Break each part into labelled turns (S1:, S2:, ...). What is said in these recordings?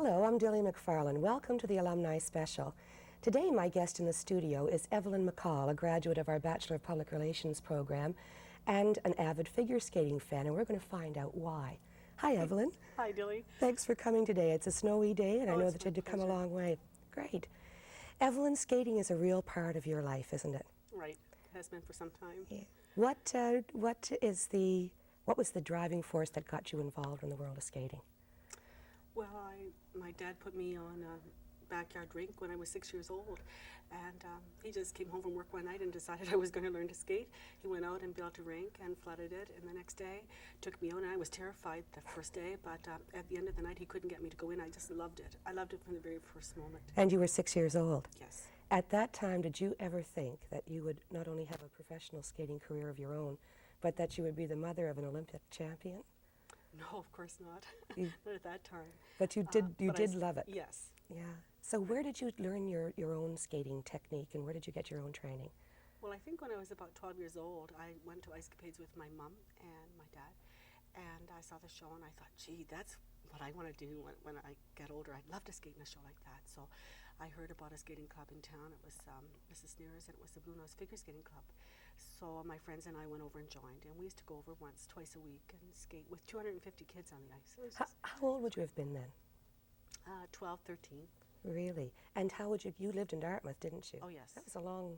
S1: Hello, I'm Dilly MacFarlane. Welcome to the Alumni Special. Today my guest in the studio is Evelyn Mccall, a graduate of our Bachelor of Public Relations program and an avid figure skating fan, and we're going to find out why. Hi, Evelyn.
S2: Hi, Dilly.
S1: Thanks for coming today. It's a snowy day, and I know
S2: It's
S1: that you had to come a
S2: pleasure.
S1: long way. Great. Evelyn, skating is a real part of your life, isn't it?
S2: Right, it has been for some time.
S1: Yeah. What was the driving force that got you involved in the world of skating?
S2: Well, my dad put me on a backyard rink when I was 6 years old, and he just came home from work one night and decided I was going to learn to skate. He went out and built a rink and flooded it, and the next day took me out, and I was terrified the first day, but at the end of the night he couldn't get me to go in. I just loved it. I loved it from the very first moment.
S1: And you were 6 years old?
S2: Yes.
S1: At that time, did you ever think that you would not only have a professional skating career of your own, but that you would be the mother of an Olympic champion?
S2: No, of course not. Not at that time.
S1: But you did love it.
S2: Yes.
S1: Yeah. So where did you learn your own skating technique, and where did you get your own training?
S2: Well, I think when I was about 12 years old, I went to ice capades with my mom and my dad, and I saw the show, and I thought, gee, that's what I want to do when I get older. I'd love to skate in a show like that. So I heard about a skating club in town. It was Mrs. Near's, and it was the Blue Nose Figure Skating Club. So my friends and I went over and joined, and we used to go over once, twice a week and skate with 250 kids on the ice. It was just,
S1: How old would you have been then?
S2: 12, 13.
S1: Really? And how would you lived in Dartmouth, didn't you?
S2: Oh, yes.
S1: That was a long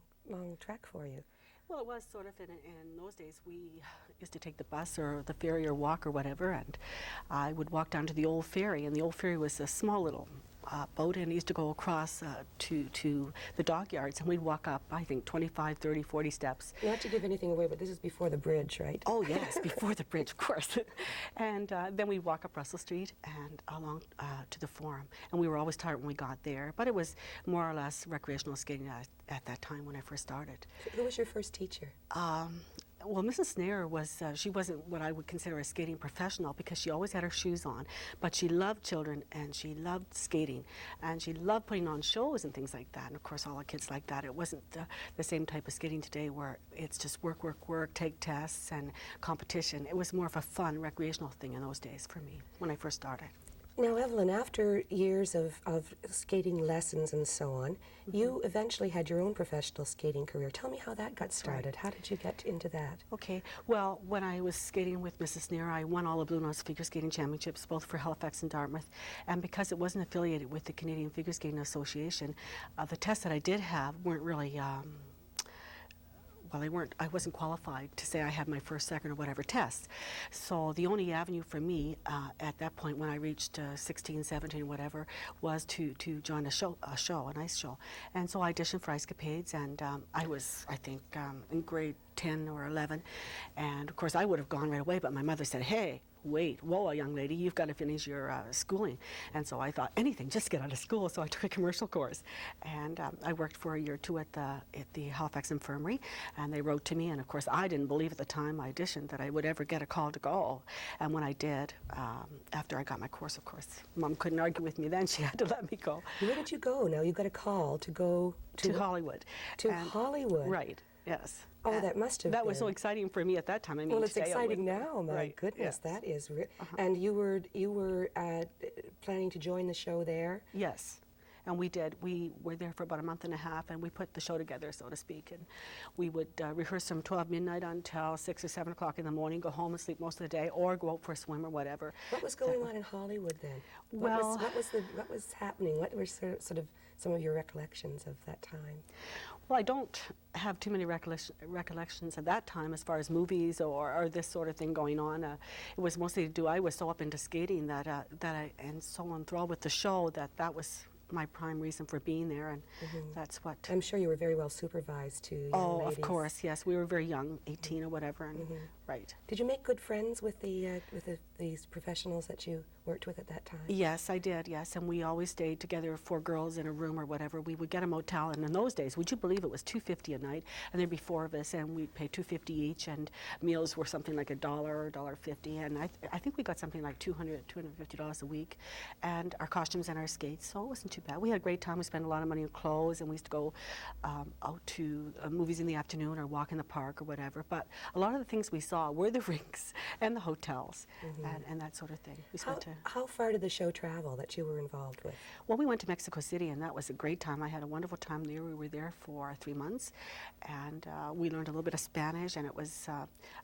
S1: trek for you.
S2: Well, it was sort of, in those days we used to take the bus or the ferry or walk or whatever, and I would walk down to the old ferry, and the old ferry was a small little boat, and it used to go across to the dockyards, and we'd walk up, I think, 25, 30, 40 steps.
S1: Not to give anything away, but this is before the bridge, right?
S2: Oh, yes, before the bridge, of course. And then we'd walk up Russell Street and along to the Forum, and we were always tired when we got there, but it was more or less recreational skating at that time when I first started.
S1: Who was your first teacher?
S2: Well, Mrs. Nair was, she wasn't what I would consider a skating professional because she always had her shoes on, but she loved children and she loved skating and she loved putting on shows and things like that. And of course, all the kids like that. It wasn't the same type of skating today where it's just work, work, work, take tests and competition. It was more of a fun, recreational thing in those days for me when I first started.
S1: Now, Evelyn, after years of skating lessons and so on, you eventually had your own professional skating career. Tell me how that got started.
S2: Right.
S1: How did you get into that?
S2: Okay, well, when I was skating with Mrs. Nair, I won all the Blue Nose Figure Skating Championships, both for Halifax and Dartmouth. And because it wasn't affiliated with the Canadian Figure Skating Association, the tests that I did have weren't really well, I wasn't qualified to say I had my first, second, or whatever tests. So the only avenue for me at that point when I reached 16, 17, whatever, was to join an ice show. And so I auditioned for Ice Capades, and I was, I think, in grade 10 or 11. And of course, I would have gone right away, but my mother said, hey, wait, whoa, young lady, you've got to finish your schooling. And so I thought, anything, just get out of school. So I took a commercial course. And I worked for a year or two at the Halifax Infirmary. And they wrote to me. And of course, I didn't believe at the time I auditioned that I would ever get a call to go. And when I did, after I got my course, of course, Mom couldn't argue with me then. She had to let me go.
S1: Where did you go? Now, you got a call to go
S2: to Hollywood.
S1: To Hollywood?
S2: Right, yes.
S1: Oh, that must have
S2: That
S1: been.
S2: was so exciting for me at that time. I mean,
S1: well, it's exciting now. My
S2: right,
S1: goodness,
S2: yes.
S1: that is. And you were planning to join the show there?
S2: Yes, and we did. We were there for about a month and a half, and we put the show together, so to speak. And we would rehearse from 12 midnight until 6 or 7 o'clock in the morning, go home and sleep most of the day, or go out for a swim or whatever.
S1: What was going on in Hollywood then?
S2: Well,
S1: what was happening? What were sort of some of your recollections of that time?
S2: Well, I don't have too many recollections at that time as far as movies or this sort of thing going on. It was mostly to do, I was so up into skating that and so enthralled with the show that was my prime reason for being there, and that's what...
S1: I'm sure you were very well supervised too, young ladies.
S2: Of course, yes. We were very young, 18 or whatever, and right.
S1: Did you make good friends with these professionals that you worked with at that time?
S2: Yes, I did, yes, and we always stayed together, 4 girls in a room or whatever. We would get a motel, and in those days, would you believe it was $2.50 a night, and there'd be 4 of us, and we'd pay $2.50 each, and meals were something like $1 or $1.50, and I think we got something like $250 a week, and our costumes and our skates, so it wasn't too bad. We had a great time. We spent a lot of money on clothes, and we used to go out to movies in the afternoon or walk in the park or whatever. But a lot of the things we saw were the rinks and the hotels and that sort of thing. We spent
S1: How far did the show travel that you were involved with?
S2: Well, we went to Mexico City, and that was a great time. I had a wonderful time there. We were there for 3 months, and we learned a little bit of Spanish, and it was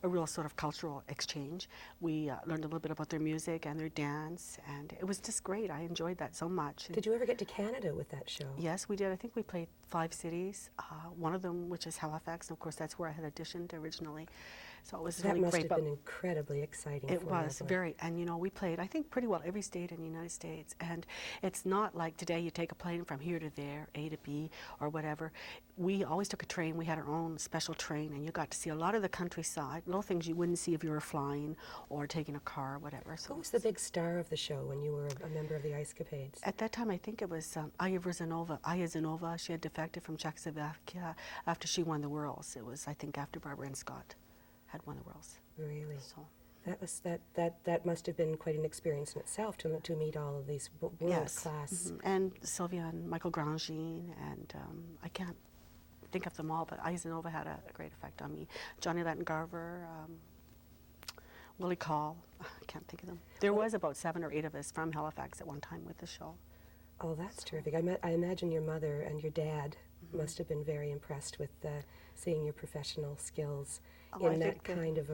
S2: a real sort of cultural exchange. We learned a little bit about their music and their dance, and it was just great. I enjoyed that so much.
S1: Did you ever get to Canada with that show?
S2: Yes, we did. I think we played 5 cities, one of them which is Halifax, and of course that's where I had auditioned originally. So it was really great.
S1: That must have been incredibly exciting.
S2: It was very, and you know, we played, I think, pretty well every state in the United States. And it's not like today you take a plane from here to there, A to B, or whatever. We always took a train. We had our own special train, and you got to see a lot of the countryside, little things you wouldn't see if you were flying or taking a car or whatever. So
S1: who was the big star of the show when you were a member of the Ice Capades?
S2: At that time, I think it was Aya Zanova. She had defected from Czechoslovakia after she won the Worlds. It was, I think, after Barbara and Scott had won the Worlds.
S1: Really?
S2: So
S1: that was that must have been quite an experience in itself to meet all of these world class.
S2: And Sylvia and Michael Grangin, and I can't think of them all, but Eisenova had a great effect on me. Johnny Latin Garver, Willie Call, I can't think of them. There was about 7 or 8 of us from Halifax at one time with the show.
S1: Oh, that's terrific. I imagine your mother and your dad must have been very impressed with seeing your professional skills in that kind of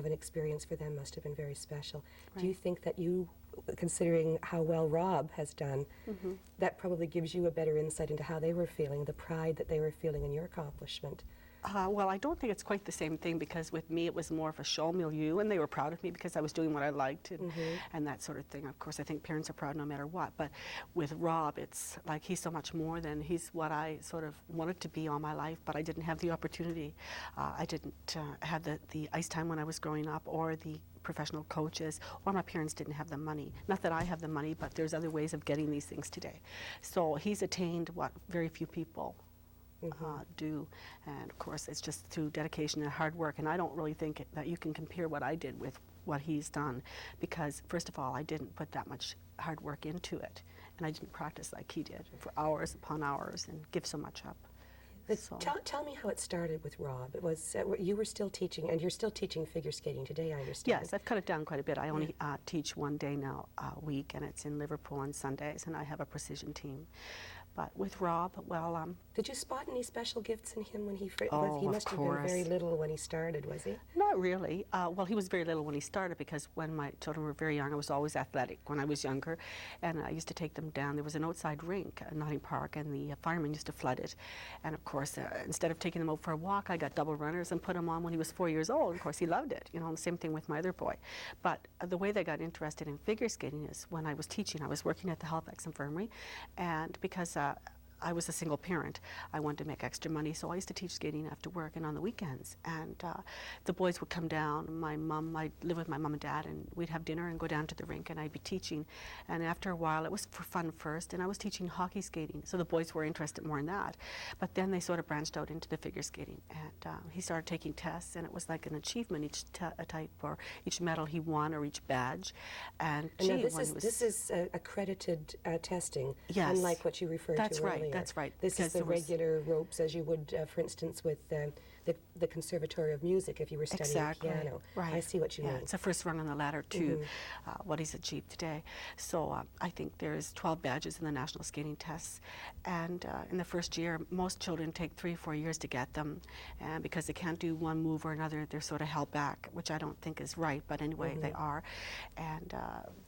S1: an experience. For them must have been very special. Right. Do you think that you, considering how well Rob has done, that probably gives you a better insight into how they were feeling, the pride that they were feeling in your accomplishment?
S2: Well, I don't think it's quite the same thing, because with me it was more of a show milieu, and they were proud of me because I was doing what I liked and that sort of thing. Of course, I think parents are proud no matter what, but with Rob, it's like he's so much more than he's what I sort of wanted to be all my life, but I didn't have the opportunity. I didn't have the ice time when I was growing up, or the professional coaches, or my parents didn't have the money. Not that I have the money, but there's other ways of getting these things today. So he's attained what very few people do, and of course it's just through dedication and hard work, and I don't really think that you can compare what I did with what he's done, because first of all, I didn't put that much hard work into it, and I didn't practice like he did for hours upon hours and give so much up. So.
S1: Tell me how it started with Rob. It was you were still teaching, and you're still teaching figure skating today, I understand.
S2: Yes, I've cut it down quite a bit. I only teach 1 day now a week, and it's in Liverpool on Sundays, and I have a precision team. But with Rob, well,
S1: did you spot any special gifts in him when he
S2: Oh,
S1: he must
S2: of
S1: have been
S2: course.
S1: very little when he started, was he?
S2: Not really. Well, he was very little when he started, because when my children were very young, I was always athletic when I was younger, and I used to take them down. There was an outside rink at Notting Park, and the firemen used to flood it. And of course, instead of taking them out for a walk, I got double runners and put him on when he was 4 years old. Of course, he loved it. You know, the same thing with my other boy. But the way they got interested in figure skating is when I was teaching. I was working at the Halifax Infirmary, and because I was a single parent, I wanted to make extra money, so I used to teach skating after work and on the weekends. And the boys would come down. I'd live with my mom and dad, and we'd have dinner and go down to the rink, and I'd be teaching. And after a while, it was for fun first, and I was teaching hockey skating, so the boys were interested more in that. But then they sort of branched out into the figure skating, and he started taking tests, and it was like an achievement, each type, or each medal he won, or each badge. And
S1: now this is accredited testing,
S2: yes,
S1: unlike what you referred to earlier.
S2: That's right.
S1: This is the regular ropes, as you would, for instance, with the Conservatory of Music, if you were studying piano.
S2: Right.
S1: I see what you mean.
S2: It's the first rung on the ladder to what he's achieved today. So I think there's 12 badges in the national skating tests, and in the first year, most children take 3 or 4 years to get them, and because they can't do one move or another, they're sort of held back, which I don't think is right, but anyway, they are. And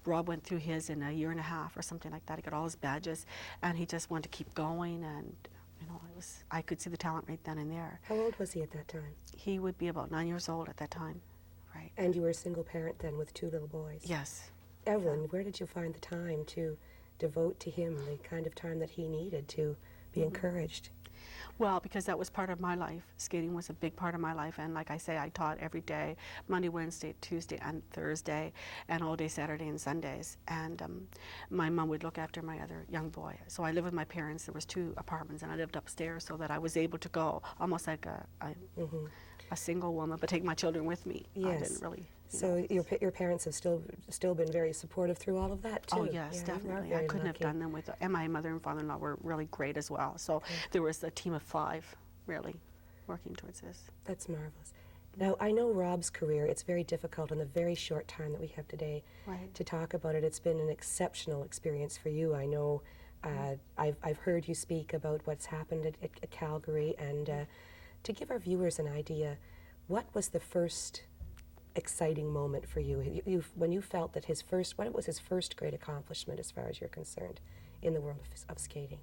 S2: Rob went through his in 1.5 years or something like that. He got all his badges, and he just wanted to keep going, and you know, I could see the talent right then and there.
S1: How old was he at that time?
S2: He would be about 9 years old at that time. Right.
S1: And you were a single parent then with 2 little boys?
S2: Yes.
S1: Evelyn, where did you find the time to devote to him the kind of time that he needed to be encouraged?
S2: Well, because that was part of my life. Skating was a big part of my life, and like I say, I taught every day, Monday, Wednesday, Tuesday, and Thursday, and all day Saturday and Sundays. And my mom would look after my other young boy. So I lived with my parents. There was 2 apartments, and I lived upstairs so that I was able to go, almost like a single woman, but take my children with me.
S1: Yes.
S2: I didn't really
S1: So your parents have still been very supportive through all of that too.
S2: Oh yes,
S1: Yeah,
S2: definitely. I couldn't have done them with. And my mother and father-in-law were really great as well. So there was a team of 5, really, working towards this.
S1: That's marvelous. Now, I know Rob's career, it's very difficult in the very short time that we have today to talk about it. It's been an exceptional experience for you. I know I've heard you speak about what's happened at Calgary, and to give our viewers an idea, what was the first exciting moment for you? When you felt that what was his first great accomplishment as far as you're concerned in the world of skating?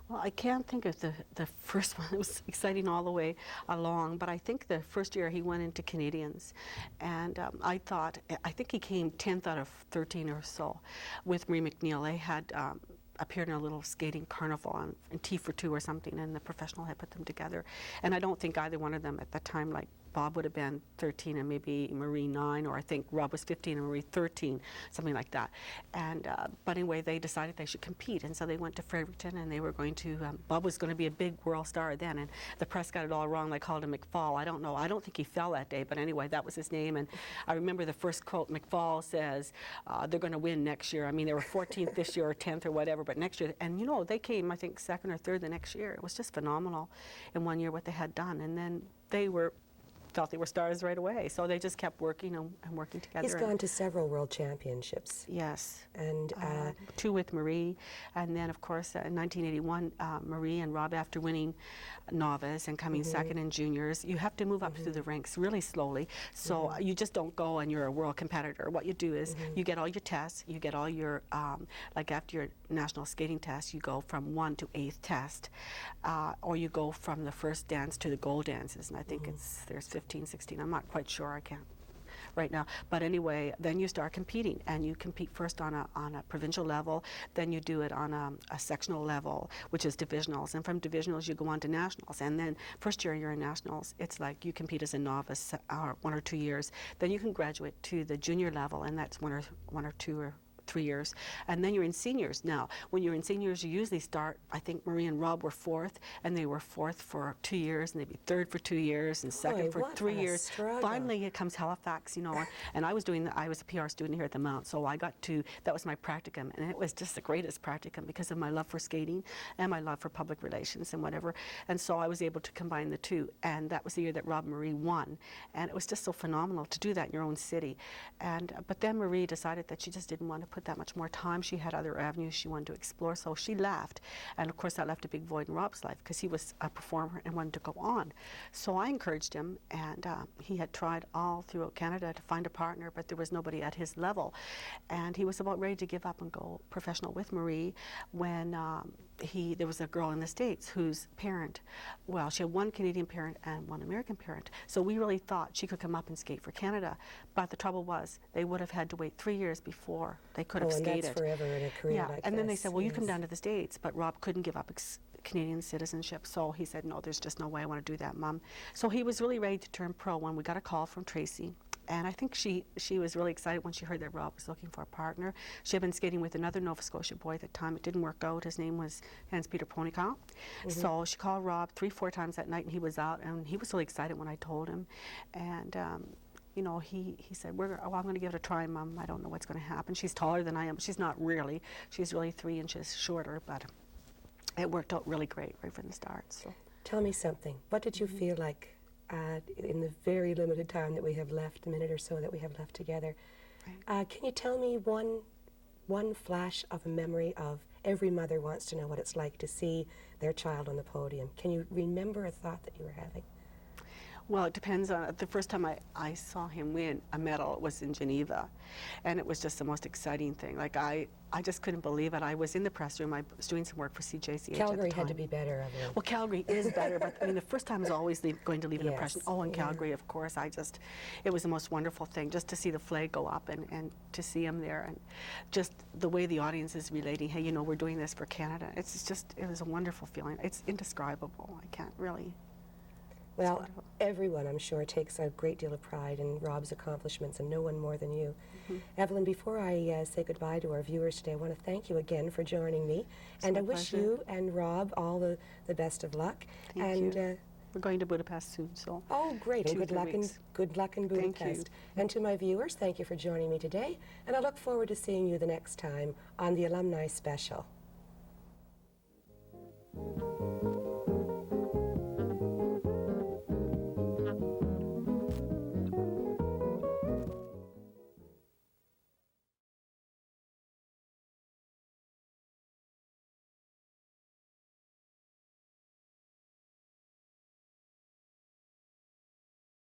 S2: Well, I can't think of the first one. It was exciting all the way along, but I think the first year he went into Canadians, and I think he came 10th out of 13 or so with Marie McNeil. They had appeared in a little skating carnival in T for 2 or something, and the professional had put them together. And I don't think either one of them at that time, like Bob would have been 13 and maybe Marie 9, or I think Rob was 15 and Marie 13, something like that. And but anyway, they decided they should compete, and so they went to Fredericton, and they were going to. Bob was going to be a big world star then, and the press got it all wrong. They called him McFall. I don't know. I don't think he fell that day, but anyway, that was his name. And I remember the first quote. McFall says, "They're going to win next year." I mean, they were 14th this year or 10th or whatever, but next year, and you know, they came I think 2nd or 3rd the next year. It was just phenomenal in one year what they had done, and then they felt they were stars right away. So they just kept working and working together.
S1: He's gone to several world championships.
S2: Yes.
S1: And
S2: 2 with Marie, and then of course in 1981, Marie and Rob, after winning novice and coming 2nd in juniors, you have to move up through the ranks really slowly. So you just don't go and you're a world competitor. What you do is you get all your tests, you get all your, like after your national skating test, you go from 1 to 8th test, or you go from the first dance to the gold dances, and I think there's 15, 16, I'm not quite sure, I can't right now. But anyway, then you start competing, and you compete first on a provincial level, then you do it on a sectional level, which is divisionals, and from divisionals you go on to nationals, and then first year you're in nationals, it's like you compete as a novice 1 or 2 years, then you can graduate to the junior level, and that's 1 or 2 or 3 years, and then you're in seniors. Now, when you're in seniors, you usually start, I think Marie and Rob were 4th, and they were 4th for 2 years, and they'd be 3rd for 2 years, and 2nd for 3 years.
S1: Struggle.
S2: Finally, it comes Halifax, you know, and I was a PR student here at the Mount, so I got to, that was my practicum, and it was just the greatest practicum because of my love for skating and my love for public relations and whatever, and so I was able to combine the two, and that was the year that Rob and Marie won, and it was just so phenomenal to do that in your own city, and but then Marie decided that she just didn't want to put that much more time. She had other avenues she wanted to explore, so she left, and of course that left a big void in Rob's life because he was a performer and wanted to go on. So I encouraged him, and he had tried all throughout Canada to find a partner, but there was nobody at his level, and he was about ready to give up and go professional with Marie when there was a girl in the States whose parent, well, she had one Canadian parent and one American parent, so we really thought she could come up and skate for Canada, but the trouble was they would have had to wait 3 years before they could have skated.
S1: And that's forever in a career like
S2: and then they
S1: this,
S2: said, well, you come down to the States, but Rob couldn't give up Canadian citizenship, so he said, no, there's just no way I want to do that, Mom. So he was really ready to turn pro when we got a call from Tracy. And I think she was really excited when she heard that Rob was looking for a partner. She had been skating with another Nova Scotia boy at the time. It didn't work out. His name was Hans-Peter Ponykow. So she called Rob 3-4 times that night, and he was out, and he was really excited when I told him. And you know, he said, I'm going to give it a try, Mom. I don't know what's going to happen. She's taller than I am. She's not really. She's really 3 inches shorter, but it worked out really great right from the start. So.
S1: Tell me something. What did you feel like in the very limited time that we have left, the minute or so that we have left together? Can you tell me one flash of a memory of every mother wants to know what it's like to see their child on the podium? Can you remember a thought that you were having?
S2: Well, it depends on, the first time I saw him win a medal was in Geneva, and it was just the most exciting thing. Like, I just couldn't believe it. I was in the press room. I was doing some work for CJCH at the time.
S1: Calgary had to be better, Evelyn.
S2: Well, Calgary is better, but I mean, the first time is always going to leave an impression. Oh, in
S1: yeah.
S2: Calgary, of course, it was the most wonderful thing, just to see the flag go up and to see him there, and just the way the audience is relating, hey, you know, we're doing this for Canada. It was a wonderful feeling. It's indescribable. I can't really.
S1: Well, everyone, I'm sure, takes a great deal of pride in Rob's accomplishments, and no one more than you. Evelyn, before I say goodbye to our viewers today, I want to thank you again for joining me. And I wish you and Rob all the best of luck.
S2: Thank you. We're going to Budapest soon, so.
S1: Oh, great, and
S2: 2
S1: good
S2: 3
S1: luck in
S2: weeks.
S1: Budapest.
S2: Thank you.
S1: And to my viewers, thank you for joining me today, and I look forward to seeing you the next time on the Alumni Special.